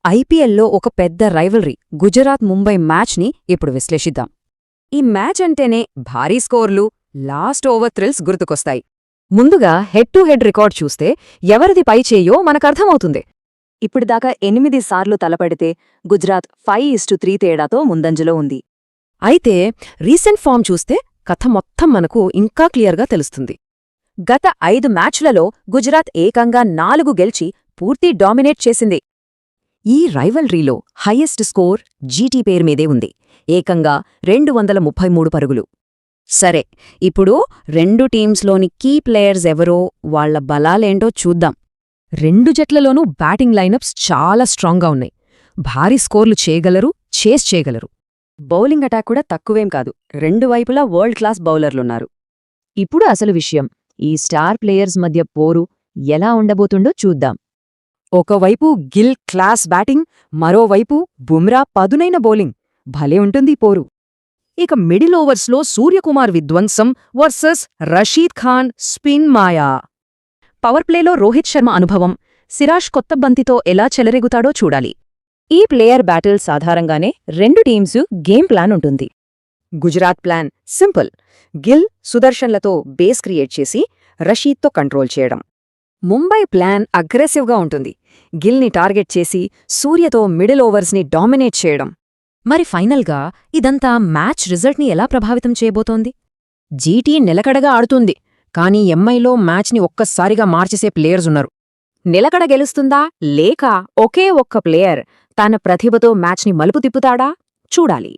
ఐపీఎల్లో ఒక పెద్ద రైవల్రీ గుజరాత్-ముంబై మ్యాచ్ని ఇప్పుడు విశ్లేషిద్దాం. ఈ మ్యాచ్ అంటేనే భారీ స్కోర్లు, లాస్ట్ ఓవర్ థ్రిల్స్ గుర్తుకొస్తాయి. ముందుగా హెడ్ టు హెడ్ రికార్డ్ చూస్తే ఎవరిది పై చేయో మనకర్థమవుతుంది. ఇప్పటిదాకా 8 సార్లు తలపడితే గుజరాత్ 5-3 తేడాతో ముందంజలో ఉంది. అయితే రీసెంట్ ఫామ్ చూస్తే కథ మొత్తం మనకు ఇంకా క్లియర్గా తెలుస్తుంది. గత 5 మ్యాచ్లలో గుజరాత్ ఏకంగా 4 గెలిచి పూర్తి డామినేట్ చేసింది. ఈ రైవల్రీలో హైయెస్ట్ స్కోర్ జీటీ పేరు మీదే ఉంది, ఏకంగా 233 పరుగులు. సరే, ఇప్పుడు రెండు టీమ్స్లోని కీ ప్లేయర్స్ ఎవరో, వాళ్ల బలాలేంటో చూద్దాం. రెండు జట్లలోనూ బ్యాటింగ్ లైనప్స్ చాలా స్ట్రాంగ్గా ఉన్నాయి. భారీ స్కోర్లు చేయగలరు, చేస్ చేయగలరు. బౌలింగ్ అటాక్ కూడా తక్కువేం కాదు. రెండు వైపులా వరల్డ్ క్లాస్ బౌలర్లున్నారు. ఇప్పుడు అసలు విషయం, ఈ స్టార్ ప్లేయర్స్ మధ్య పోరు ఎలా ఉండబోతుందో చూద్దాం. ఒకవైపు గిల్ క్లాస్ బ్యాటింగ్, మరోవైపు బుమ్రా పదునైన బౌలింగ్. భలే ఉంటుంది పోరు. ఇక మిడిల్ ఓవర్స్లో సూర్యకుమార్ విధ్వంసం వర్సెస్ రషీద్ ఖాన్ స్పిన్ మాయా. పవర్ ప్లేలో రోహిత్ శర్మ అనుభవం, సిరాజ్ కొత్త బంతితో ఎలా చెలరేగుతాడో చూడాలి. ఈ ప్లేయర్ బ్యాటిల్స్ ఆధారంగానే రెండు టీమ్సు గేమ్ ప్లాన్ ఉంటుంది. Gujarat plan simple. గిల్, సుదర్శన్లతో బేస్ క్రియేట్ చేసి రషీద్తో కంట్రోల్ చేయడం. ముంబై ప్లాన్ అగ్రెసివ్గా ఉంటుంది. గిల్ని టార్గెట్ చేసి సూర్యతో మిడిల్ ఓవర్స్ని డామినేట్ చేయడం. మరి ఫైనల్గా ఇదంతా మ్యాచ్ రిజల్ట్ని ఎలా ప్రభావితం చేయబోతోంది? జీటీ నిలకడగా ఆడుతుంది, కానీ ఎంఐలో మ్యాచ్ని ఒక్కసారిగా మార్చేసే ప్లేయర్స్ ఉన్నారు. నిలకడ గెలుస్తుందా, లేక ఒకే ఒక్క ప్లేయర్ తన ప్రతిభతో మ్యాచ్ని మలుపు తిప్పుతాడా చూడాలి.